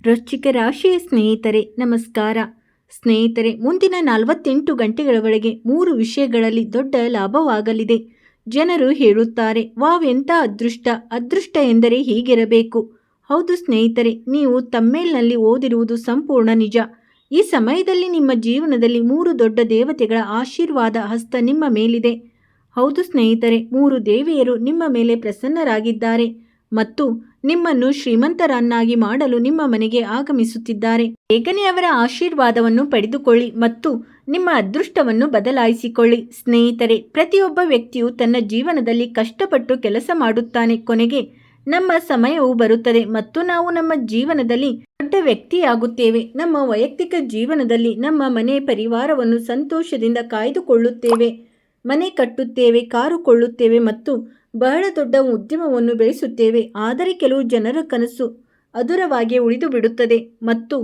ವೃಶ್ಚಿಕ ರಾಶಿಯ ಸ್ನೇಹಿತರೆ ನಮಸ್ಕಾರ. ಸ್ನೇಹಿತರೆ, ಮುಂದಿನ 48 ಗಂಟೆಗಳವರೆಗೆ 3 ವಿಷಯಗಳಲ್ಲಿ ದೊಡ್ಡ ಲಾಭವಾಗಲಿದೆ. ಜನರು ಹೇಳುತ್ತಾರೆ, ವಾವ್ ಎಂಥ ಅದೃಷ್ಟ ಎಂದರೆ ಹೀಗಿರಬೇಕು. ಹೌದು ಸ್ನೇಹಿತರೆ, ನೀವು ತಮ್ಮೇಲ್ನಲ್ಲಿ ಓದಿರುವುದು ಸಂಪೂರ್ಣ ನಿಜ. ಈ ಸಮಯದಲ್ಲಿ ನಿಮ್ಮ ಜೀವನದಲ್ಲಿ 3 ದೊಡ್ಡ ದೇವತೆಗಳ ಆಶೀರ್ವಾದ ಹಸ್ತ ನಿಮ್ಮ ಮೇಲಿದೆ. ಹೌದು ಸ್ನೇಹಿತರೆ, 3 ದೇವಿಯರು ನಿಮ್ಮ ಮೇಲೆ ಪ್ರಸನ್ನರಾಗಿದ್ದಾರೆ ಮತ್ತು ನಿಮ್ಮನ್ನು ಶ್ರೀಮಂತರನ್ನಾಗಿ ಮಾಡಲು ನಿಮ್ಮ ಮನೆಗೆ ಆಗಮಿಸುತ್ತಿದ್ದಾರೆ. ಬೇಗನೆ ಅವರ ಆಶೀರ್ವಾದವನ್ನು ಪಡೆದುಕೊಳ್ಳಿ ಮತ್ತು ನಿಮ್ಮ ಅದೃಷ್ಟವನ್ನು ಬದಲಾಯಿಸಿಕೊಳ್ಳಿ. ಸ್ನೇಹಿತರೆ, ಪ್ರತಿಯೊಬ್ಬ ವ್ಯಕ್ತಿಯು ತನ್ನ ಜೀವನದಲ್ಲಿ ಕಷ್ಟಪಟ್ಟು ಕೆಲಸ ಮಾಡುತ್ತಾನೆ. ಕೊನೆಗೆ ನಮ್ಮ ಸಮಯವು ಬರುತ್ತದೆ ಮತ್ತು ನಾವು ನಮ್ಮ ಜೀವನದಲ್ಲಿ ದೊಡ್ಡ ವ್ಯಕ್ತಿಯಾಗುತ್ತೇವೆ. ನಮ್ಮ ವೈಯಕ್ತಿಕ ಜೀವನದಲ್ಲಿ ನಮ್ಮ ಮನೆ ಪರಿವಾರವನ್ನು ಸಂತೋಷದಿಂದ ಕಾಯ್ದುಕೊಳ್ಳುತ್ತೇವೆ, ಮನೆ ಕಟ್ಟುತ್ತೇವೆ, ಕಾರು ಕೊಳ್ಳುತ್ತೇವೆ ಮತ್ತು ಬಹಳ ದೊಡ್ಡ ಉದ್ಯಮವನ್ನು ಬೆಳೆಸುತ್ತೇವೆ. ಆದರೆ ಕೆಲವು ಜನರ ಕನಸು ಅಧೂರವಾಗಿ ಉಳಿದು ಬಿಡುತ್ತದೆ ಮತ್ತು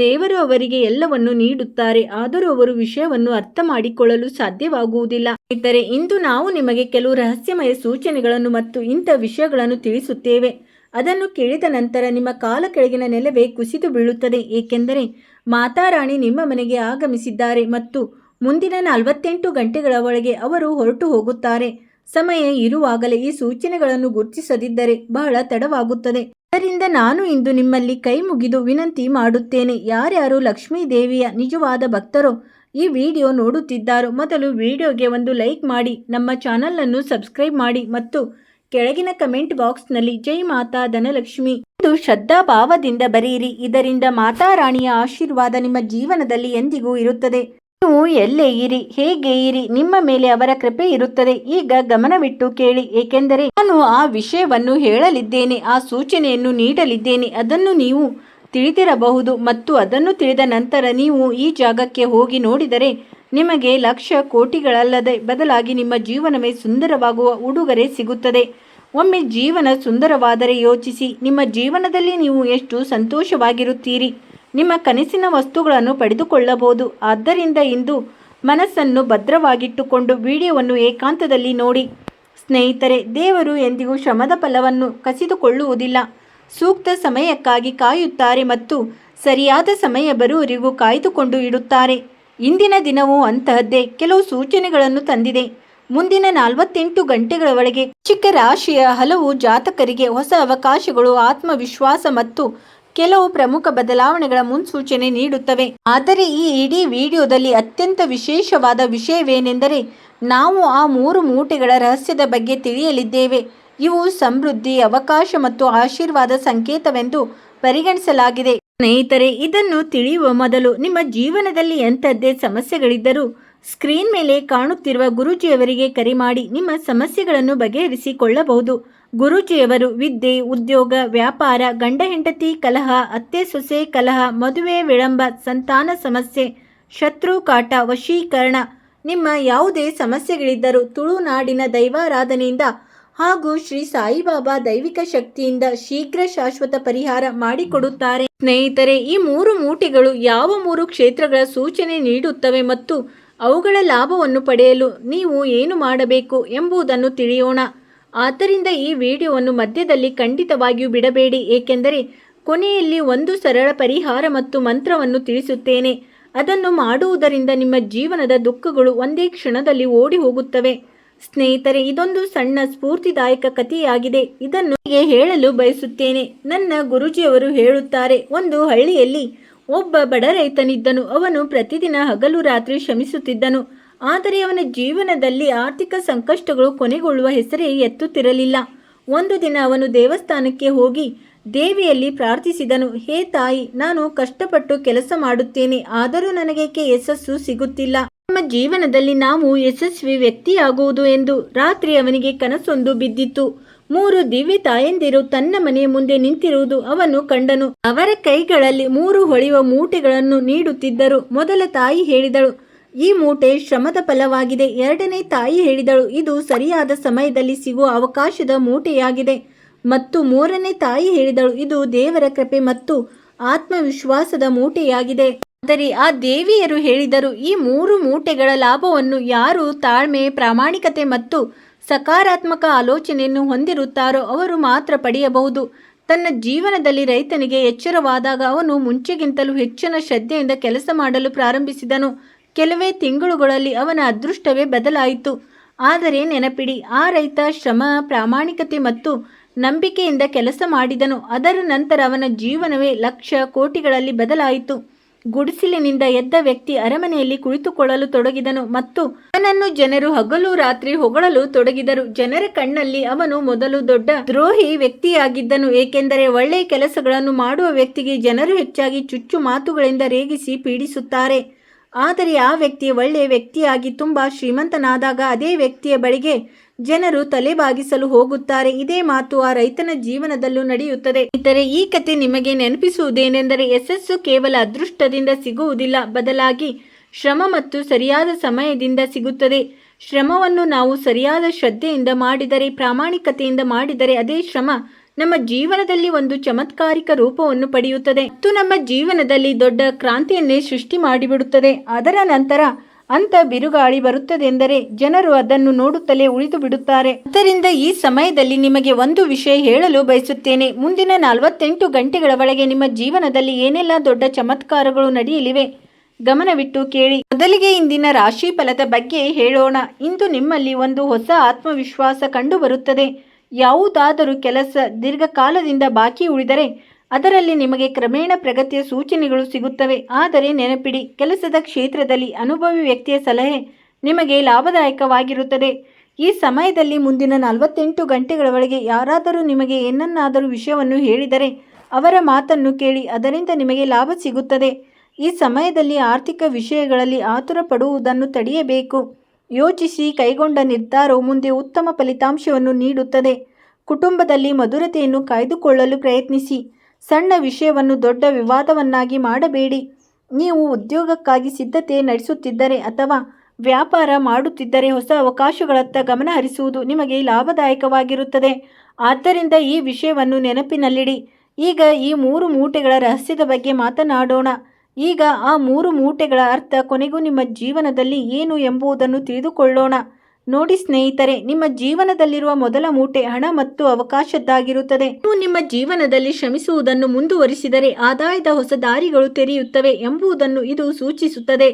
ದೇವರು ಅವರಿಗೆ ಎಲ್ಲವನ್ನು ನೀಡುತ್ತಾರೆ, ಆದರೂ ಅವರು ವಿಷಯವನ್ನು ಅರ್ಥ ಮಾಡಿಕೊಳ್ಳಲು ಸಾಧ್ಯವಾಗುವುದಿಲ್ಲ. ಸ್ನೇಹಿತರೆ, ಇಂದು ನಾವು ನಿಮಗೆ ಕೆಲವು ರಹಸ್ಯಮಯ ಸೂಚನೆಗಳನ್ನು ಮತ್ತು ಇಂಥ ವಿಷಯಗಳನ್ನು ತಿಳಿಸುತ್ತೇವೆ. ಅದನ್ನು ಕೇಳಿದ ನಂತರ ನಿಮ್ಮ ಕಾಲ ಕೆಳಗಿನ ನೆಲವೇ ಕುಸಿದು ಬೀಳುತ್ತದೆ, ಏಕೆಂದರೆ ಮಾತಾರಾಣಿ ನಿಮ್ಮ ಮನೆಗೆ ಆಗಮಿಸಿದ್ದಾರೆ ಮತ್ತು ಮುಂದಿನ 48 ಗಂಟೆಗಳ ಒಳಗೆ ಅವರು ಹೊರಟು ಹೋಗುತ್ತಾರೆ. ಸಮಯ ಇರುವಾಗಲೇ ಈ ಸೂಚನೆಗಳನ್ನು ಗುರುತಿಸದಿದ್ದರೆ ಬಹಳ ತಡವಾಗುತ್ತದೆ. ಅದರಿಂದ ನಾನು ಇಂದು ನಿಮ್ಮಲ್ಲಿ ಕೈ ಮುಗಿದು ವಿನಂತಿ ಮಾಡುತ್ತೇನೆ. ಯಾರ್ಯಾರು ಲಕ್ಷ್ಮೀ ದೇವಿಯ ನಿಜವಾದ ಭಕ್ತರೋ ಈ ವಿಡಿಯೋ ನೋಡುತ್ತಿದ್ದಾರೋ ಮೊದಲು ವಿಡಿಯೋಗೆ ಒಂದು ಲೈಕ್ ಮಾಡಿ, ನಮ್ಮ ಚಾನಲನ್ನು ಸಬ್ಸ್ಕ್ರೈಬ್ ಮಾಡಿ ಮತ್ತು ಕೆಳಗಿನ ಕಮೆಂಟ್ ಬಾಕ್ಸ್ನಲ್ಲಿ ಜೈ ಮಾತಾ ಧನಲಕ್ಷ್ಮಿ ಎಂದು ಶ್ರದ್ಧಾಭಾವದಿಂದ ಬರೆಯಿರಿ. ಇದರಿಂದ ಮಾತಾರಾಣಿಯ ಆಶೀರ್ವಾದ ನಿಮ್ಮ ಜೀವನದಲ್ಲಿ ಎಂದಿಗೂ ಇರುತ್ತದೆ. ನೀವು ಎಲ್ಲೇ ಇರಿ, ಹೇಗೆ ಇರಿ, ನಿಮ್ಮ ಮೇಲೆ ಅವರ ಕೃಪೆ ಇರುತ್ತದೆ. ಈಗ ಗಮನವಿಟ್ಟು ಕೇಳಿ, ಏಕೆಂದರೆ ನಾನು ಆ ವಿಷಯವನ್ನು ಹೇಳಲಿದ್ದೇನೆ, ಆ ಸೂಚನೆಯನ್ನು ನೀಡಲಿದ್ದೇನೆ. ಅದನ್ನು ನೀವು ತಿಳಿದಿರಬಹುದು ಮತ್ತು ಅದನ್ನು ತಿಳಿದ ನಂತರ ನೀವು ಈ ಜಾಗಕ್ಕೆ ಹೋಗಿ ನೋಡಿದರೆ ನಿಮಗೆ ಲಕ್ಷ ಕೋಟಿಗಳಲ್ಲದೆ ಬದಲಾಗಿ ನಿಮ್ಮ ಜೀವನವೇ ಸುಂದರವಾಗುವ ಉಡುಗೊರೆ ಸಿಗುತ್ತದೆ. ಒಮ್ಮೆ ಜೀವನ ಸುಂದರವಾದರೆ ಯೋಚಿಸಿ, ನಿಮ್ಮ ಜೀವನದಲ್ಲಿ ನೀವು ಎಷ್ಟು ಸಂತೋಷವಾಗಿರುತ್ತೀರಿ. ನಿಮ್ಮ ಕನಸಿನ ವಸ್ತುಗಳನ್ನು ಪಡೆದುಕೊಳ್ಳಬಹುದು. ಆದ್ದರಿಂದ ಇಂದು ಮನಸ್ಸನ್ನು ಭದ್ರವಾಗಿಟ್ಟುಕೊಂಡು ವಿಡಿಯೋವನ್ನು ಏಕಾಂತದಲ್ಲಿ ನೋಡಿ. ಸ್ನೇಹಿತರೆ, ದೇವರು ಎಂದಿಗೂ ಶ್ರಮದ ಫಲವನ್ನು ಕಸಿದುಕೊಳ್ಳುವುದಿಲ್ಲ. ಸೂಕ್ತ ಸಮಯಕ್ಕಾಗಿ ಕಾಯುತ್ತಾರೆ ಮತ್ತು ಸರಿಯಾದ ಸಮಯ ಬರುವವರೆಗೂ ಕಾಯ್ದುಕೊಂಡು ಇಡುತ್ತಾರೆ. ಇಂದಿನ ದಿನವೂ ಅಂತಹದ್ದೇ ಕೆಲವು ಸೂಚನೆಗಳನ್ನು ತಂದಿದೆ. ಮುಂದಿನ 48 ಗಂಟೆಗಳ ಒಳಗೆ ವೃಶ್ಚಿಕ ರಾಶಿಯ ಹಲವು ಜಾತಕರಿಗೆ ಹೊಸ ಅವಕಾಶಗಳು, ಆತ್ಮವಿಶ್ವಾಸ ಮತ್ತು ಕೆಲವು ಪ್ರಮುಖ ಬದಲಾವಣೆಗಳ ಮುನ್ಸೂಚನೆ ನೀಡುತ್ತವೆ. ಆದರೆ ಈ ಇಡೀ ವಿಡಿಯೋದಲ್ಲಿ ಅತ್ಯಂತ ವಿಶೇಷವಾದ ವಿಷಯವೇನೆಂದರೆ ನಾವು ಆ 3 ಮೂಟೆಗಳ ರಹಸ್ಯದ ಬಗ್ಗೆ ತಿಳಿಯಲಿದ್ದೇವೆ. ಇವು ಸಮೃದ್ಧಿ, ಅವಕಾಶ ಮತ್ತು ಆಶೀರ್ವಾದ ಸಂಕೇತವೆಂದು ಪರಿಗಣಿಸಲಾಗಿದೆ. ಸ್ನೇಹಿತರೆ, ಇದನ್ನು ತಿಳಿಯುವ ಮೊದಲು ನಿಮ್ಮ ಜೀವನದಲ್ಲಿ ಎಂಥದ್ದೇ ಸಮಸ್ಯೆಗಳಿದ್ದರೂ ಸ್ಕ್ರೀನ್ ಮೇಲೆ ಕಾಣುತ್ತಿರುವ ಗುರೂಜಿಯವರಿಗೆ ಕರೆ ಮಾಡಿ ನಿಮ್ಮ ಸಮಸ್ಯೆಗಳನ್ನು ಬಗೆಹರಿಸಿಕೊಳ್ಳಬಹುದು. ಗುರೂಜಿಯವರು ವಿದ್ಯೆ, ಉದ್ಯೋಗ, ವ್ಯಾಪಾರ, ಗಂಡ ಹೆಂಡತಿ ಕಲಹ, ಅತ್ತೆ ಸೊಸೆ ಕಲಹ, ಮದುವೆ ವಿಳಂಬ, ಸಂತಾನ ಸಮಸ್ಯೆ, ಶತ್ರು ಕಾಟ, ವಶೀಕರಣ, ನಿಮ್ಮ ಯಾವುದೇ ಸಮಸ್ಯೆಗಳಿದ್ದರೂ ತುಳುನಾಡಿನ ದೈವಾರಾಧನೆಯಿಂದ ಹಾಗೂ ಶ್ರೀ ಸಾಯಿಬಾಬಾ ದೈವಿಕ ಶಕ್ತಿಯಿಂದ ಶೀಘ್ರ ಶಾಶ್ವತ ಪರಿಹಾರ ಮಾಡಿಕೊಡುತ್ತಾರೆ. ಸ್ನೇಹಿತರೆ, ಈ 3 ಮೂಟೆಗಳು ಯಾವ 3 ಕ್ಷೇತ್ರಗಳ ಸೂಚನೆ ನೀಡುತ್ತವೆ ಮತ್ತು ಅವುಗಳ ಲಾಭವನ್ನು ಪಡೆಯಲು ನೀವು ಏನು ಮಾಡಬೇಕು ಎಂಬುದನ್ನು ತಿಳಿಯೋಣ. ಆದ್ದರಿಂದ ಈ ವಿಡಿಯೋವನ್ನು ಮಧ್ಯದಲ್ಲಿ ಖಂಡಿತವಾಗಿಯೂ ಬಿಡಬೇಡಿ, ಏಕೆಂದರೆ ಕೊನೆಯಲ್ಲಿ ಒಂದು ಸರಳ ಪರಿಹಾರ ಮತ್ತು ಮಂತ್ರವನ್ನು ತಿಳಿಸುತ್ತೇನೆ. ಅದನ್ನು ಮಾಡುವುದರಿಂದ ನಿಮ್ಮ ಜೀವನದ ದುಃಖಗಳು ಒಂದೇ ಕ್ಷಣದಲ್ಲಿ ಓಡಿ ಹೋಗುತ್ತವೆ. ಸ್ನೇಹಿತರೆ, ಇದೊಂದು ಸಣ್ಣ ಸ್ಫೂರ್ತಿದಾಯಕ ಕಥೆಯಾಗಿದೆ. ಇದನ್ನು ಹೇಳಲು ಬಯಸುತ್ತೇನೆ. ನನ್ನ ಗುರೂಜಿಯವರು ಹೇಳುತ್ತಾರೆ, ಒಂದು ಹಳ್ಳಿಯಲ್ಲಿ ಒಬ್ಬ ಬಡ ರೈತನಿದ್ದನು. ಅವನು ಪ್ರತಿದಿನ ಹಗಲು ರಾತ್ರಿ ಶ್ರಮಿಸುತ್ತಿದ್ದನು. ಆದರೆ ಅವನ ಜೀವನದಲ್ಲಿ ಆರ್ಥಿಕ ಸಂಕಷ್ಟಗಳು ಕೊನೆಗೊಳ್ಳುವ ಹೆಸರೇ ಎತ್ತುತ್ತಿರಲಿಲ್ಲ. ಒಂದು ದಿನ ಅವನು ದೇವಸ್ಥಾನಕ್ಕೆ ಹೋಗಿ ದೇವಿಯಲ್ಲಿ ಪ್ರಾರ್ಥಿಸಿದನು. ಹೇ ತಾಯಿ, ನಾನು ಕಷ್ಟಪಟ್ಟು ಕೆಲಸ ಮಾಡುತ್ತೇನೆ, ಆದರೂ ನನಗೇಕೆ ಯಶಸ್ಸು ಸಿಗುತ್ತಿಲ್ಲ? ನಮ್ಮ ಜೀವನದಲ್ಲಿ ನಾವು ಯಶಸ್ವಿ ವ್ಯಕ್ತಿಯಾಗುವುದು ಎಂದು. ರಾತ್ರಿ ಅವನಿಗೆ ಕನಸೊಂದು ಬಿದ್ದಿತ್ತು. 3 ದಿವ್ಯ ತಾಯಂದಿರು ತನ್ನ ಮನೆಯ ಮುಂದೆ ನಿಂತಿರುವುದು ಅವನು ಕಂಡನು. ಅವರ ಕೈಗಳಲ್ಲಿ 3 ಹೊಳೆಯುವ ಮೂಟೆಗಳನ್ನು ನೀಡುತ್ತಿದ್ದರು. ಮೊದಲ ತಾಯಿ ಹೇಳಿದಳು, ಈ ಮೂಟೆ ಶ್ರಮದ ಫಲವಾಗಿದೆ. ಎರಡನೇ ತಾಯಿ ಹೇಳಿದಳು, ಇದು ಸರಿಯಾದ ಸಮಯದಲ್ಲಿ ಸಿಗುವ ಅವಕಾಶದ ಮೂಟೆಯಾಗಿದೆ. ಮತ್ತು 3ನೇ ತಾಯಿ ಹೇಳಿದಳು, ಇದು ದೇವರ ಕೃಪೆ ಮತ್ತು ಆತ್ಮವಿಶ್ವಾಸದ ಮೂಟೆಯಾಗಿದೆ. ಆದರೆ ಆ ದೇವಿಯರು ಹೇಳಿದರು, ಈ 3 ಮೂಟೆಗಳ ಲಾಭವನ್ನು ಯಾರು ತಾಳ್ಮೆ, ಪ್ರಾಮಾಣಿಕತೆ ಮತ್ತು ಸಕಾರಾತ್ಮಕ ಆಲೋಚನೆಯನ್ನು ಹೊಂದಿರುತ್ತಾರೋ ಅವರು ಮಾತ್ರ ಪಡೆಯಬಹುದು. ತನ್ನ ಜೀವನದಲ್ಲಿ ರೈತನಿಗೆ ಎಚ್ಚರವಾದಾಗ ಅವನು ಮುಂಚೆಗಿಂತಲೂ ಹೆಚ್ಚಿನ ಶ್ರದ್ಧೆಯಿಂದ ಕೆಲಸ ಮಾಡಲು ಪ್ರಾರಂಭಿಸಿದನು. ಕೆಲವೇ ತಿಂಗಳುಗಳಲ್ಲಿ ಅವನ ಅದೃಷ್ಟವೇ ಬದಲಾಯಿತು. ಆದರೆ ನೆನಪಿಡಿ, ಆ ರೈತ ಶ್ರಮ, ಪ್ರಾಮಾಣಿಕತೆ ಮತ್ತು ನಂಬಿಕೆಯಿಂದ ಕೆಲಸ ಮಾಡಿದನು. ಅದರ ನಂತರ ಅವನ ಜೀವನವೇ ಲಕ್ಷ ಕೋಟಿಗಳಲ್ಲಿ ಬದಲಾಯಿತು. ಗುಡಿಸಲಿನಿಂದ ಎದ್ದ ವ್ಯಕ್ತಿ ಅರಮನೆಯಲ್ಲಿ ಕುಳಿತುಕೊಳ್ಳಲು ತೊಡಗಿದನು ಮತ್ತು ಅವನನ್ನು ಜನರು ಹಗಲು ರಾತ್ರಿ ಹೊಗಳಲು ತೊಡಗಿದರು. ಜನರ ಕಣ್ಣಲ್ಲಿ ಅವನು ಮೊದಲು ದೊಡ್ಡ ದ್ರೋಹಿ ವ್ಯಕ್ತಿಯಾಗಿದ್ದನು, ಏಕೆಂದರೆ ಒಳ್ಳೆಯ ಕೆಲಸಗಳನ್ನು ಮಾಡುವ ವ್ಯಕ್ತಿಗೆ ಜನರು ಹೆಚ್ಚಾಗಿ ಚುಚ್ಚು ಮಾತುಗಳಿಂದ ರೇಗಿಸಿ ಪೀಡಿಸುತ್ತಾರೆ. ಆದರೆ ಆ ವ್ಯಕ್ತಿ ಒಳ್ಳೆಯ ವ್ಯಕ್ತಿಯಾಗಿ ತುಂಬ ಶ್ರೀಮಂತನಾದಾಗ ಅದೇ ವ್ಯಕ್ತಿಯ ಬಳಿಗೆ ಜನರು ತಲೆಬಾಗಿಸಲು ಹೋಗುತ್ತಾರೆ. ಇದೇ ಮಾತು ಆ ರೈತನ ಜೀವನದಲ್ಲೂ ನಡೆಯುತ್ತದೆ. ಇತರೆ ಈ ಕತೆ ನಿಮಗೆ ನೆನಪಿಸುವುದೇನೆಂದರೆ, ಯಶಸ್ಸು ಕೇವಲ ಅದೃಷ್ಟದಿಂದ ಸಿಗುವುದಿಲ್ಲ, ಬದಲಾಗಿ ಶ್ರಮ ಮತ್ತು ಸರಿಯಾದ ಸಮಯದಿಂದ ಸಿಗುತ್ತದೆ. ಶ್ರಮವನ್ನು ನಾವು ಸರಿಯಾದ ಶ್ರದ್ಧೆಯಿಂದ ಮಾಡಿದರೆ, ಪ್ರಾಮಾಣಿಕತೆಯಿಂದ ಮಾಡಿದರೆ, ಅದೇ ಶ್ರಮ ನಮ್ಮ ಜೀವನದಲ್ಲಿ ಒಂದು ಚಮತ್ಕಾರಿಕ ರೂಪವನ್ನು ಪಡೆಯುತ್ತದೆ ಮತ್ತು ನಮ್ಮ ಜೀವನದಲ್ಲಿ ದೊಡ್ಡ ಕ್ರಾಂತಿಯನ್ನೇ ಸೃಷ್ಟಿ ಮಾಡಿಬಿಡುತ್ತದೆ. ಅದರ ನಂತರ ಅಂತ ಬಿರುಗಾಳಿ ಬರುತ್ತದೆಂದರೆ ಜನರು ಅದನ್ನು ನೋಡುತ್ತಲೇ ಉಳಿದು ಬಿಡುತ್ತಾರೆ. ಆದ್ದರಿಂದ ಈ ಸಮಯದಲ್ಲಿ ನಿಮಗೆ ಒಂದು ವಿಷಯ ಹೇಳಲು ಬಯಸುತ್ತೇನೆ. ಮುಂದಿನ 48 ಗಂಟೆಗಳ ಒಳಗೆ ನಿಮ್ಮ ಜೀವನದಲ್ಲಿ ಏನೆಲ್ಲ ದೊಡ್ಡ ಚಮತ್ಕಾರಗಳು ನಡೆಯಲಿವೆ, ಗಮನವಿಟ್ಟು ಕೇಳಿ. ಮೊದಲಿಗೆ ಇಂದಿನ ರಾಶಿ ಫಲದ ಬಗ್ಗೆ ಹೇಳೋಣ. ಇಂದು ನಿಮ್ಮಲ್ಲಿ ಒಂದು ಹೊಸ ಆತ್ಮವಿಶ್ವಾಸ ಕಂಡುಬರುತ್ತದೆ. ಯಾವುದಾದರೂ ಕೆಲಸ ದೀರ್ಘಕಾಲದಿಂದ ಬಾಕಿ ಉಳಿದರೆ ಅದರಲ್ಲಿ ನಿಮಗೆ ಕ್ರಮೇಣ ಪ್ರಗತಿಯ ಸೂಚನೆಗಳು ಸಿಗುತ್ತವೆ. ಆದರೆ ನೆನಪಿಡಿ, ಕೆಲಸದ ಕ್ಷೇತ್ರದಲ್ಲಿ ಅನುಭವಿ ವ್ಯಕ್ತಿಯ ಸಲಹೆ ನಿಮಗೆ ಲಾಭದಾಯಕವಾಗಿರುತ್ತದೆ. ಈ ಸಮಯದಲ್ಲಿ ಮುಂದಿನ 48 ಗಂಟೆಗಳ ಒಳಗೆ ಯಾರಾದರೂ ನಿಮಗೆ ಏನನ್ನಾದರೂ ವಿಷಯವನ್ನು ಹೇಳಿದರೆ ಅವರ ಮಾತನ್ನು ಕೇಳಿ, ಅದರಿಂದ ನಿಮಗೆ ಲಾಭ ಸಿಗುತ್ತದೆ. ಈ ಸಮಯದಲ್ಲಿ ಆರ್ಥಿಕ ವಿಷಯಗಳಲ್ಲಿ ಆತುರ ಪಡುವುದನ್ನು ತಡೆಯಬೇಕು. ಯೋಚಿಸಿ ಕೈಗೊಂಡ ನಿರ್ಧಾರವು ಮುಂದೆ ಉತ್ತಮ ಫಲಿತಾಂಶವನ್ನು ನೀಡುತ್ತದೆ. ಕುಟುಂಬದಲ್ಲಿ ಮಧುರತೆಯನ್ನು ಕಾಯ್ದುಕೊಳ್ಳಲು ಪ್ರಯತ್ನಿಸಿ. ಸಣ್ಣ ವಿಷಯವನ್ನು ದೊಡ್ಡ ವಿವಾದವನ್ನಾಗಿ ಮಾಡಬೇಡಿ. ನೀವು ಉದ್ಯೋಗಕ್ಕಾಗಿ ಸಿದ್ಧತೆ ನಡೆಸುತ್ತಿದ್ದರೆ ಅಥವಾ ವ್ಯಾಪಾರ ಮಾಡುತ್ತಿದ್ದರೆ ಹೊಸ ಅವಕಾಶಗಳತ್ತ ಗಮನ ಹರಿಸುವುದು ನಿಮಗೆ ಲಾಭದಾಯಕವಾಗಿರುತ್ತದೆ. ಆದ್ದರಿಂದ ಈ ವಿಷಯವನ್ನು ನೆನಪಿನಲ್ಲಿಡಿ. ಈಗ ಈ 3 ಮೂಟೆಗಳ ರಹಸ್ಯದ ಬಗ್ಗೆ ಮಾತನಾಡೋಣ. ಈಗ ಆ 3 ಮೂಟೆಗಳ ಅರ್ಥ, ಕೊನೆಗೂ ನಿಮ್ಮ ಜೀವನದಲ್ಲಿ ಏನು ಎಂಬುದನ್ನು ತಿಳಿದುಕೊಳ್ಳೋಣ. ನೋಡಿ ಸ್ನೇಹಿತರೆ, ನಿಮ್ಮ ಜೀವನದಲ್ಲಿರುವ ಮೊದಲ ಮೂಟೆ ಹಣ ಮತ್ತು ಅವಕಾಶದ್ದಾಗಿರುತ್ತದೆ. ನೀವು ನಿಮ್ಮ ಜೀವನದಲ್ಲಿ ಶ್ರಮಿಸುವುದನ್ನು ಮುಂದುವರಿಸಿದರೆ ಆದಾಯದ ಹೊಸ ದಾರಿಗಳು ತೆರೆಯುತ್ತವೆ ಎಂಬುದನ್ನು ಇದು ಸೂಚಿಸುತ್ತದೆ.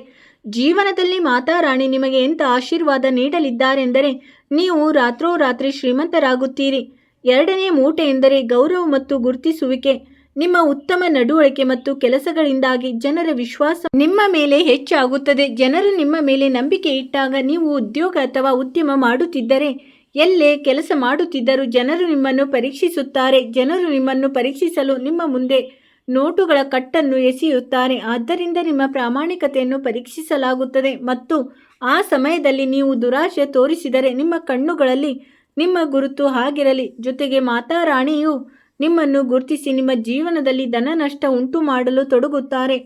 ಜೀವನದಲ್ಲಿ ಮಾತಾರಾಣಿ ನಿಮಗೆ ಎಂಥ ಆಶೀರ್ವಾದ ನೀಡಲಿದ್ದಾರೆಂದರೆ ನೀವು ರಾತ್ರೋರಾತ್ರಿ ಶ್ರೀಮಂತರಾಗುತ್ತೀರಿ. ಎರಡನೇ ಮೂಟೆ ಎಂದರೆ ಗೌರವ ಮತ್ತು ಗುರುತಿಸುವಿಕೆ. ನಿಮ್ಮ ಉತ್ತಮ ನಡವಳಿಕೆ ಮತ್ತು ಕೆಲಸಗಳಿಂದಾಗಿ ಜನರ ವಿಶ್ವಾಸ ನಿಮ್ಮ ಮೇಲೆ ಹೆಚ್ಚಾಗುತ್ತದೆ. ಜನರು ನಿಮ್ಮ ಮೇಲೆ ನಂಬಿಕೆ ಇಟ್ಟಾಗ ನೀವು ಉದ್ಯೋಗ ಅಥವಾ ಉದ್ಯಮ ಮಾಡುತ್ತಿದ್ದರೆ, ಎಲ್ಲೇ ಕೆಲಸ ಮಾಡುತ್ತಿದ್ದರೂ ಜನರು ನಿಮ್ಮನ್ನು ಪರೀಕ್ಷಿಸುತ್ತಾರೆ. ಜನರು ನಿಮ್ಮನ್ನು ಪರೀಕ್ಷಿಸಲು ನಿಮ್ಮ ಮುಂದೆ ನೋಟುಗಳ ಕಟ್ಟನ್ನು ಎಸೆಯುತ್ತಾರೆ. ಆದ್ದರಿಂದ ನಿಮ್ಮ ಪ್ರಾಮಾಣಿಕತೆಯನ್ನು ಪರೀಕ್ಷಿಸಲಾಗುತ್ತದೆ ಮತ್ತು ಆ ಸಮಯದಲ್ಲಿ ನೀವು ದುರಾಶೆ ತೋರಿಸಿದರೆ ನಿಮ್ಮ ಕಣ್ಣುಗಳಲ್ಲಿ ನಿಮ್ಮ ಗುರುತು ಹಾಗಿರಲಿ. ಜೊತೆಗೆ ಮಾತಾರಾಣಿಯು ನಿಮ್ಮನ್ನು ಗುರುತಿಸಿ ನಿಮ್ಮ ಜೀವನದಲ್ಲಿ ಧನ ನಷ್ಟ ಉಂಟು ಮಾಡಲು ತೊಡಗುತ್ತಾರೆ.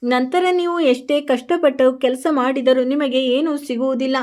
ನಂತರ ನೀವು ಎಷ್ಟೇ ಕಷ್ಟಪಟ್ಟು ಕೆಲಸ ಮಾಡಿದರೂ ನಿಮಗೆ ಏನೂ ಸಿಗುವುದಿಲ್ಲ.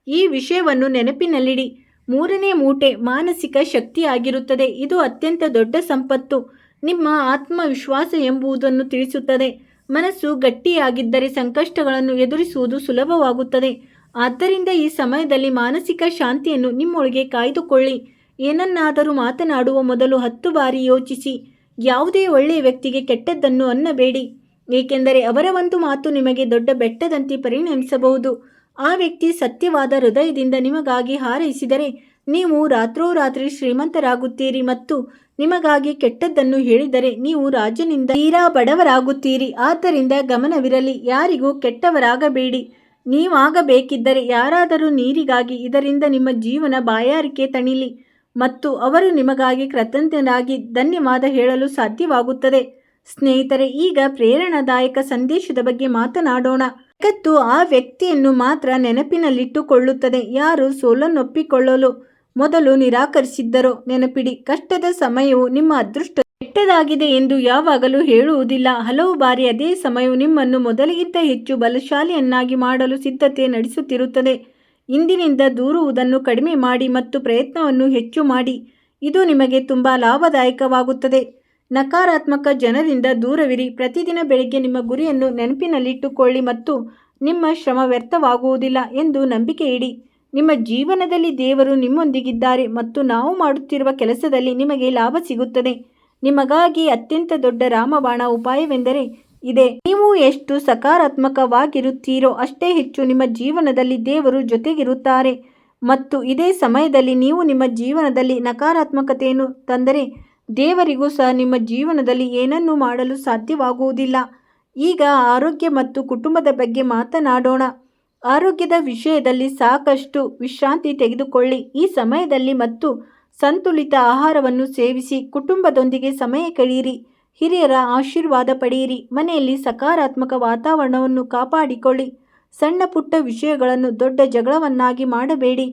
ಈ ವಿಷಯವನ್ನು ನೆನಪಿನಲ್ಲಿಡಿ. ಮೂರನೇ ಮೂಟೆ ಮಾನಸಿಕ ಶಕ್ತಿಯಾಗಿರುತ್ತದೆ. ಇದು ಅತ್ಯಂತ ದೊಡ್ಡ ಸಂಪತ್ತು. ನಿಮ್ಮ ಆತ್ಮವಿಶ್ವಾಸ ಎಂಬುದನ್ನು ತಿಳಿಸುತ್ತದೆ. ಮನಸ್ಸು ಗಟ್ಟಿಯಾಗಿದ್ದರೆ ಸಂಕಷ್ಟಗಳನ್ನು ಎದುರಿಸುವುದು ಸುಲಭವಾಗುತ್ತದೆ. ಆದ್ದರಿಂದ ಈ ಸಮಯದಲ್ಲಿ ಮಾನಸಿಕ ಶಾಂತಿಯನ್ನು ನಿಮ್ಮೊಳಗೆ ಕಾಯ್ದುಕೊಳ್ಳಿ. ಏನನ್ನಾದರೂ ಮಾತನಾಡುವ ಮೊದಲು 10 ಬಾರಿ ಯೋಚಿಸಿ. ಯಾವುದೇ ಒಳ್ಳೆಯ ವ್ಯಕ್ತಿಗೆ ಕೆಟ್ಟದ್ದನ್ನು ಅನ್ನಬೇಡಿ, ಏಕೆಂದರೆ ಅವರ ಒಂದು ಮಾತು ನಿಮಗೆ ದೊಡ್ಡ ಬೆಟ್ಟದಂತೆ ಪರಿಣಮಿಸಬಹುದು. ಆ ವ್ಯಕ್ತಿ ಸತ್ಯವಾದ ಹೃದಯದಿಂದ ನಿಮಗಾಗಿ ಹಾರೈಸಿದರೆ ನೀವು ರಾತ್ರೋರಾತ್ರಿ ಶ್ರೀಮಂತರಾಗುತ್ತೀರಿ ಮತ್ತು ನಿಮಗಾಗಿ ಕೆಟ್ಟದ್ದನ್ನು ಹೇಳಿದರೆ ನೀವು ರಾಜನಿಂದ ತೀರಾ ಬಡವರಾಗುತ್ತೀರಿ. ಆದ್ದರಿಂದ ಗಮನವಿರಲಿ, ಯಾರಿಗೂ ಕೆಟ್ಟವರಾಗಬೇಡಿ. ನೀವಾಗಬೇಕಿದ್ದರೆ ಯಾರಾದರೂ ನೀರಿಗಾಗಿ. ಇದರಿಂದ ನಿಮ್ಮ ಜೀವನ ಬಾಯಾರಿಕೆ ತಣಿಲಿ ಮತ್ತು ಅವರು ನಿಮಗಾಗಿ ಕೃತಜ್ಞರಾಗಿ ಧನ್ಯವಾದ ಹೇಳಲು ಸಾಧ್ಯವಾಗುತ್ತದೆ. ಸ್ನೇಹಿತರೆ, ಈಗ ಪ್ರೇರಣಾದಾಯಕ ಸಂದೇಶದ ಬಗ್ಗೆ ಮಾತನಾಡೋಣ. ಜಗತ್ತು ಆ ವ್ಯಕ್ತಿಯನ್ನು ಮಾತ್ರ ನೆನಪಿನಲ್ಲಿಟ್ಟುಕೊಳ್ಳುತ್ತದೆ ಯಾರು ಸೋಲನ್ನೊಪ್ಪಿಕೊಳ್ಳಲು ಮೊದಲು ನಿರಾಕರಿಸಿದ್ದರೋ. ನೆನಪಿಡಿ, ಕಷ್ಟದ ಸಮಯವು ನಿಮ್ಮ ಅದೃಷ್ಟ ಕೆಟ್ಟದಾಗಿದೆ ಎಂದು ಯಾವಾಗಲೂ ಹೇಳುವುದಿಲ್ಲ. ಹಲವು ಬಾರಿ ಅದೇ ಸಮಯವು ನಿಮ್ಮನ್ನು ಮೊದಲಿಗಿಂತ ಹೆಚ್ಚು ಬಲಶಾಲಿಯನ್ನಾಗಿ ಮಾಡಲು ಸಿದ್ಧತೆ ನಡೆಸುತ್ತಿರುತ್ತದೆ. ಇಂದಿನಿಂದ ದೂರುವುದನ್ನು ಕಡಿಮೆ ಮಾಡಿ ಮತ್ತು ಪ್ರಯತ್ನವನ್ನು ಹೆಚ್ಚು ಮಾಡಿ. ಇದು ನಿಮಗೆ ತುಂಬ ಲಾಭದಾಯಕವಾಗುತ್ತದೆ. ನಕಾರಾತ್ಮಕ ಜನರಿಂದ ದೂರವಿರಿ. ಪ್ರತಿದಿನ ಬೆಳಗ್ಗೆ ನಿಮ್ಮ ಗುರಿಯನ್ನು ನೆನಪಿನಲ್ಲಿಟ್ಟುಕೊಳ್ಳಿ ಮತ್ತು ನಿಮ್ಮ ಶ್ರಮ ವ್ಯರ್ಥವಾಗುವುದಿಲ್ಲ ಎಂದು ನಂಬಿಕೆ ಇಡಿ. ನಿಮ್ಮ ಜೀವನದಲ್ಲಿ ದೇವರು ನಿಮ್ಮೊಂದಿಗಿದ್ದಾರೆ ಮತ್ತು ನಾವು ಮಾಡುತ್ತಿರುವ ಕೆಲಸದಲ್ಲಿ ನಿಮಗೆ ಲಾಭ ಸಿಗುತ್ತದೆ. ನಿಮಗಾಗಿ ಅತ್ಯಂತ ದೊಡ್ಡ ರಾಮಬಾಣ ಉಪಾಯವೆಂದರೆ ಇದೆ. ನೀವು ಎಷ್ಟು ಸಕಾರಾತ್ಮಕವಾಗಿರುತ್ತೀರೋ ಅಷ್ಟೇ ಹೆಚ್ಚು ನಿಮ್ಮ ಜೀವನದಲ್ಲಿ ದೇವರು ಜೊತೆಗಿರುತ್ತಾರೆ. ಮತ್ತು ಇದೇ ಸಮಯದಲ್ಲಿ ನೀವು ನಿಮ್ಮ ಜೀವನದಲ್ಲಿ ನಕಾರಾತ್ಮಕತೆಯನ್ನು ತಂದರೆ ದೇವರಿಗೂ ಸಹ ನಿಮ್ಮ ಜೀವನದಲ್ಲಿ ಏನನ್ನೂ ಮಾಡಲು ಸಾಧ್ಯವಾಗುವುದಿಲ್ಲ. ಈಗ ಆರೋಗ್ಯ ಮತ್ತು ಕುಟುಂಬದ ಬಗ್ಗೆ ಮಾತನಾಡೋಣ. ಆರೋಗ್ಯದ ವಿಷಯದಲ್ಲಿ ಸಾಕಷ್ಟು ವಿಶ್ರಾಂತಿ ತೆಗೆದುಕೊಳ್ಳಿ ಈ ಸಮಯದಲ್ಲಿ ಮತ್ತು ಸಂತುಲಿತ ಆಹಾರವನ್ನು ಸೇವಿಸಿ. ಕುಟುಂಬದೊಂದಿಗೆ ಸಮಯ ಕಳೆಯಿರಿ, ಹಿರಿಯರ ಆಶೀರ್ವಾದ ಪಡೆಯಿರಿ, ಮನೆಯಲ್ಲಿ ಸಕಾರಾತ್ಮಕ ವಾತಾವರಣವನ್ನು ಕಾಪಾಡಿಕೊಳ್ಳಿ. ಸಣ್ಣ ಪುಟ್ಟ ವಿಷಯಗಳನ್ನು ದೊಡ್ಡ ಜಗಳವನ್ನಾಗಿ ಮಾಡಬೇಡಿ,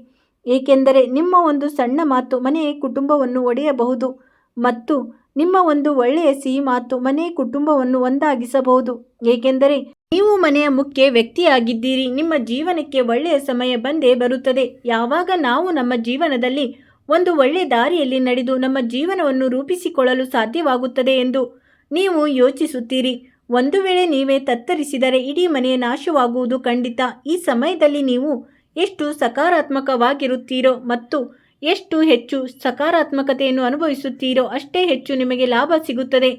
ಏಕೆಂದರೆ ನಿಮ್ಮ ಒಂದು ಸಣ್ಣ ಮಾತು ಮನೆಯ ಕುಟುಂಬವನ್ನು ಒಡೆಯಬಹುದು ಮತ್ತು ನಿಮ್ಮ ಒಂದು ಒಳ್ಳೆಯ ಸಿಹಿ ಮಾತು ಮನೆಯ ಕುಟುಂಬವನ್ನು ಒಂದಾಗಿಸಬಹುದು. ಏಕೆಂದರೆ ನೀವು ಮನೆಯ ಮುಖ್ಯ ವ್ಯಕ್ತಿಯಾಗಿದ್ದೀರಿ. ನಿಮ್ಮ ಜೀವನಕ್ಕೆ ಒಳ್ಳೆಯ ಸಮಯ ಬಂದೇ ಬರುತ್ತದೆ. ಯಾವಾಗ ನಾವು ನಮ್ಮ ಜೀವನದಲ್ಲಿ ಒಂದು ಒಳ್ಳೆಯ ದಾರಿಯಲ್ಲಿ ನಡೆದು ನಮ್ಮ ಜೀವನವನ್ನು ರೂಪಿಸಿಕೊಳ್ಳಲು ಸಾಧ್ಯವಾಗುತ್ತದೆ ಎಂದು ನೀವು ಯೋಚಿಸುತ್ತೀರಿ. ಒಂದು ವೇಳೆ ನೀವೇ ತತ್ತರಿಸಿದರೆ ಇಡೀ ಮನೆಯ ನಾಶವಾಗುವುದು ಖಂಡಿತ. ಈ ಸಮಯದಲ್ಲಿ ನೀವು ಎಷ್ಟು ಸಕಾರಾತ್ಮಕವಾಗಿರುತ್ತೀರೋ ಮತ್ತು ಎಷ್ಟು ಹೆಚ್ಚು ಸಕಾರಾತ್ಮಕತೆಯನ್ನು ಅನುಭವಿಸುತ್ತೀರೋ ಅಷ್ಟೇ ಹೆಚ್ಚು ನಿಮಗೆ ಲಾಭ ಸಿಗುತ್ತದೆ.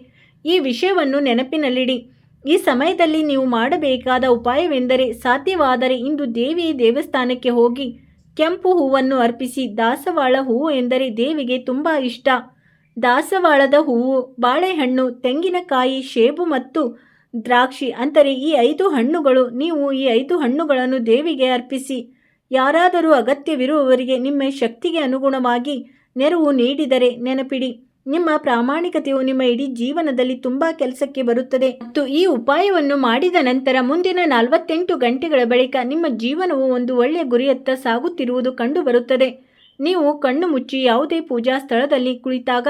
ಈ ವಿಷಯವನ್ನು ನೆನಪಿನಲ್ಲಿಡಿ. ಈ ಸಮಯದಲ್ಲಿ ನೀವು ಮಾಡಬೇಕಾದ ಉಪಾಯವೆಂದರೆ ಸಾಧ್ಯವಾದರೆ ಇಂದು ದೇವಿಯ ದೇವಸ್ಥಾನಕ್ಕೆ ಹೋಗಿ ಕೆಂಪು ಹೂವನ್ನು ಅರ್ಪಿಸಿ. ದಾಸವಾಳ ಹೂವು ಎಂದರೆ ದೇವಿಗೆ ತುಂಬ ಇಷ್ಟ. ದಾಸವಾಳದ ಹೂವು, ಬಾಳೆಹಣ್ಣು, ತೆಂಗಿನಕಾಯಿ, ಸೇಬು ಮತ್ತು ದ್ರಾಕ್ಷಿ ಅಂದರೆ ಈ 5 ಹಣ್ಣುಗಳು. ನೀವು ಈ 5 ಹಣ್ಣುಗಳನ್ನು ದೇವಿಗೆ ಅರ್ಪಿಸಿ. ಯಾರಾದರೂ ಅಗತ್ಯವಿರುವವರಿಗೆ ನಿಮ್ಮ ಶಕ್ತಿಗೆ ಅನುಗುಣವಾಗಿ ನೆರವು ನೀಡಿದರೆ ನೆನಪಿಡಿ, ನಿಮ್ಮ ಪ್ರಾಮಾಣಿಕತೆಯು ನಿಮ್ಮ ಇಡೀ ಜೀವನದಲ್ಲಿ ತುಂಬ ಕೆಲಸಕ್ಕೆ ಬರುತ್ತದೆ. ಮತ್ತು ಈ ಉಪಾಯವನ್ನು ಮಾಡಿದ ನಂತರ ಮುಂದಿನ 48 ಗಂಟೆಗಳ ಬಳಿಕ ನಿಮ್ಮ ಜೀವನವು ಒಂದು ಒಳ್ಳೆಯ ಗುರಿಯತ್ತ ಸಾಗುತ್ತಿರುವುದು ಕಂಡುಬರುತ್ತದೆ. ನೀವು ಕಣ್ಣು ಮುಚ್ಚಿ ಯಾವುದೇ ಪೂಜಾ ಸ್ಥಳದಲ್ಲಿ ಕುಳಿತಾಗ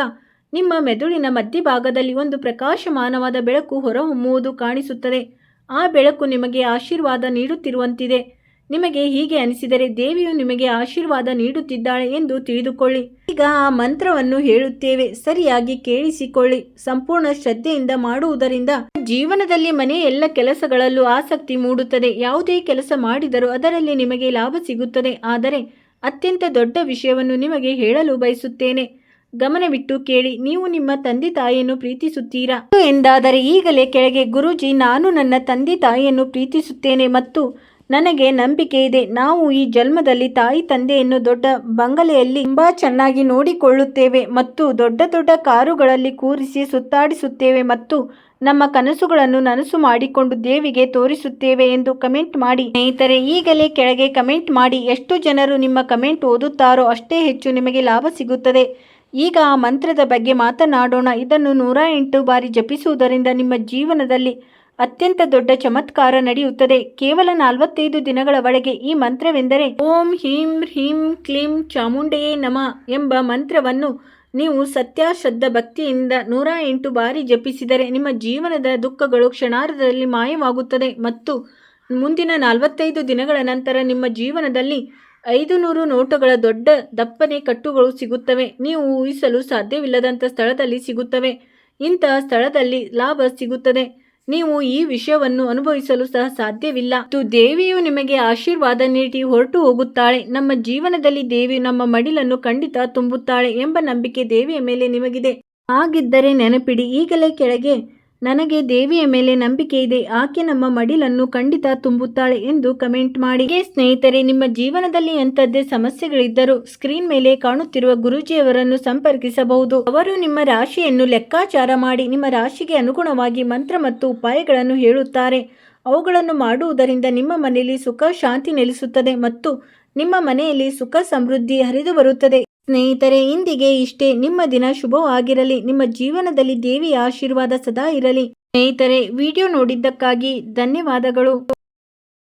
ನಿಮ್ಮ ಮೆದುಳಿನ ಮಧ್ಯಭಾಗದಲ್ಲಿ ಒಂದು ಪ್ರಕಾಶಮಾನವಾದ ಬೆಳಕು ಹೊರಹೊಮ್ಮುವುದು ಕಾಣಿಸುತ್ತದೆ. ಆ ಬೆಳಕು ನಿಮಗೆ ಆಶೀರ್ವಾದ ನೀಡುತ್ತಿರುವಂತಿದೆ. ನಿಮಗೆ ಹೀಗೆ ಅನಿಸಿದರೆ ದೇವಿಯು ನಿಮಗೆ ಆಶೀರ್ವಾದ ನೀಡುತ್ತಿದ್ದಾಳೆ ಎಂದು ತಿಳಿದುಕೊಳ್ಳಿ. ಈಗ ಆ ಮಂತ್ರವನ್ನು ಹೇಳುತ್ತೇವೆ, ಸರಿಯಾಗಿ ಕೇಳಿಸಿಕೊಳ್ಳಿ. ಸಂಪೂರ್ಣ ಶ್ರದ್ಧೆಯಿಂದ ಮಾಡುವುದರಿಂದ ಜೀವನದಲ್ಲಿ ಮನೆಯ ಎಲ್ಲ ಕೆಲಸಗಳಲ್ಲೂ ಆಸಕ್ತಿ ಮೂಡುತ್ತದೆ. ಯಾವುದೇ ಕೆಲಸ ಮಾಡಿದರೂ ಅದರಲ್ಲಿ ನಿಮಗೆ ಲಾಭ ಸಿಗುತ್ತದೆ. ಆದರೆ ಅತ್ಯಂತ ದೊಡ್ಡ ವಿಷಯವನ್ನು ನಿಮಗೆ ಹೇಳಲು ಬಯಸುತ್ತೇನೆ, ಗಮನವಿಟ್ಟು ಕೇಳಿ. ನೀವು ನಿಮ್ಮ ತಂದೆ ತಾಯಿಯನ್ನು ಪ್ರೀತಿಸುತ್ತೀರಾ ಎಂದಾದರೆ ಈಗಲೇ ಕೆಳಗೆ ಗುರೂಜಿ, ನಾನು ನನ್ನ ತಂದೆ ತಾಯಿಯನ್ನು ಪ್ರೀತಿಸುತ್ತೇನೆ ಮತ್ತು ನನಗೆ ನಂಬಿಕೆ ಇದೆ. ನಾವು ಈ ಜನ್ಮದಲ್ಲಿ ತಾಯಿ ತಂದೆಯನ್ನು ದೊಡ್ಡ ಬಂಗಲೆಯಲ್ಲಿ ತುಂಬಾ ಚೆನ್ನಾಗಿ ನೋಡಿಕೊಳ್ಳುತ್ತೇವೆ ಮತ್ತು ದೊಡ್ಡ ದೊಡ್ಡ ಕಾರುಗಳಲ್ಲಿ ಕೂರಿಸಿ ಸುತ್ತಾಡಿಸುತ್ತೇವೆ ಮತ್ತು ನಮ್ಮ ಕನಸುಗಳನ್ನು ನನಸು ಮಾಡಿಕೊಂಡು ದೇವಿಗೆ ತೋರಿಸುತ್ತೇವೆ ಎಂದು ಕಮೆಂಟ್ ಮಾಡಿ. ಸ್ನೇಹಿತರೆ, ಈಗಲೇ ಕೆಳಗೆ ಕಮೆಂಟ್ ಮಾಡಿ. ಎಷ್ಟು ಜನರು ನಿಮ್ಮ ಕಮೆಂಟ್ ಓದುತ್ತಾರೋ ಅಷ್ಟೇ ಹೆಚ್ಚು ನಿಮಗೆ ಲಾಭ ಸಿಗುತ್ತದೆ. ಈಗ ಆ ಮಂತ್ರದ ಬಗ್ಗೆ ಮಾತನಾಡೋಣ. ಇದನ್ನು 108 ಬಾರಿ ಜಪಿಸುವುದರಿಂದ ನಿಮ್ಮ ಜೀವನದಲ್ಲಿ ಅತ್ಯಂತ ದೊಡ್ಡ ಚಮತ್ಕಾರ ನಡೆಯುತ್ತದೆ. ಕೇವಲ 45 ದಿನಗಳ ಒಳಗೆ. ಈ ಮಂತ್ರವೆಂದರೆ ಓಂ ಹೀಂ ಹ್ರೀಂ ಕ್ಲೀಂ ಚಾಮುಂಡೆಯೇ ನಮಃ ಎಂಬ ಮಂತ್ರವನ್ನು ನೀವು ಸತ್ಯಾಶ್ರದ್ಧ ಭಕ್ತಿಯಿಂದ 108 ಬಾರಿ ಜಪಿಸಿದರೆ ನಿಮ್ಮ ಜೀವನದ ದುಃಖಗಳು ಕ್ಷಣಾರ್ಧದಲ್ಲಿ ಮಾಯವಾಗುತ್ತದೆ ಮತ್ತು ಮುಂದಿನ 45 ದಿನಗಳ ನಂತರ ನಿಮ್ಮ ಜೀವನದಲ್ಲಿ 500 ನೋಟುಗಳ ದೊಡ್ಡ ದಪ್ಪನೆ ಕಟ್ಟುಗಳು ಸಿಗುತ್ತವೆ. ನೀವು ಊಹಿಸಲು ಸಾಧ್ಯವಿಲ್ಲದಂಥ ಸ್ಥಳದಲ್ಲಿ ಸಿಗುತ್ತವೆ. ಇಂತಹ ಸ್ಥಳದಲ್ಲಿ ಲಾಭ ಸಿಗುತ್ತದೆ. ನೀವು ಈ ವಿಷಯವನ್ನು ಅನುಭವಿಸಲು ಸಹ ಸಾಧ್ಯವಿಲ್ಲ. ಮತ್ತು ದೇವಿಯು ನಿಮಗೆ ಆಶೀರ್ವಾದ ನೀಡಿ ಹೊರಟು ಹೋಗುತ್ತಾಳೆ. ನಮ್ಮ ಜೀವನದಲ್ಲಿ ದೇವಿಯು ನಮ್ಮ ಮಡಿಲನ್ನು ಖಂಡಿತ ತುಂಬುತ್ತಾಳೆ ಎಂಬ ನಂಬಿಕೆ ದೇವಿಯ ಮೇಲೆ ನಿಮಗಿದೆ. ಹಾಗಿದ್ದರೆ ನೆನಪಿಡಿ, ಈಗಲೇ ಕೆಳಗೆ ನನಗೆ ದೇವಿಯ ಮೇಲೆ ನಂಬಿಕೆ ಇದೆ, ಆಕೆ ನಮ್ಮ ಮಡಿಲನ್ನು ಖಂಡಿತ ತುಂಬುತ್ತಾಳೆ ಎಂದು ಕಮೆಂಟ್ ಮಾಡಿ. ಸ್ನೇಹಿತರೆ, ನಿಮ್ಮ ಜೀವನದಲ್ಲಿ ಎಂಥದ್ದೇ ಸಮಸ್ಯೆಗಳಿದ್ದರೂ ಸ್ಕ್ರೀನ್ ಮೇಲೆ ಕಾಣುತ್ತಿರುವ ಗುರೂಜಿಯವರನ್ನು ಸಂಪರ್ಕಿಸಬಹುದು. ಅವರು ನಿಮ್ಮ ರಾಶಿಯನ್ನು ಲೆಕ್ಕಾಚಾರ ಮಾಡಿ ನಿಮ್ಮ ರಾಶಿಗೆ ಅನುಗುಣವಾಗಿ ಮಂತ್ರ ಮತ್ತು ಉಪಾಯಗಳನ್ನು ಹೇಳುತ್ತಾರೆ. ಅವುಗಳನ್ನು ಮಾಡುವುದರಿಂದ ನಿಮ್ಮ ಮನೆಯಲ್ಲಿ ಸುಖ ಶಾಂತಿ ನೆಲೆಸುತ್ತದೆ ಮತ್ತು ನಿಮ್ಮ ಮನೆಯಲ್ಲಿ ಸುಖ ಸಮೃದ್ಧಿ ಹರಿದು ಬರುತ್ತದೆ. ಸ್ನೇಹಿತರೆ, ಇಂದಿಗೆ ಇಷ್ಟೇ. ನಿಮ್ಮ ದಿನ ಶುಭವಾಗಿರಲಿ. ನಿಮ್ಮ ಜೀವನದಲ್ಲಿ ದೇವಿಯ ಆಶೀರ್ವಾದ ಸದಾ ಇರಲಿ. ಸ್ನೇಹಿತರೆ, ವಿಡಿಯೋ ನೋಡಿದ್ದಕ್ಕಾಗಿ ಧನ್ಯವಾದಗಳು.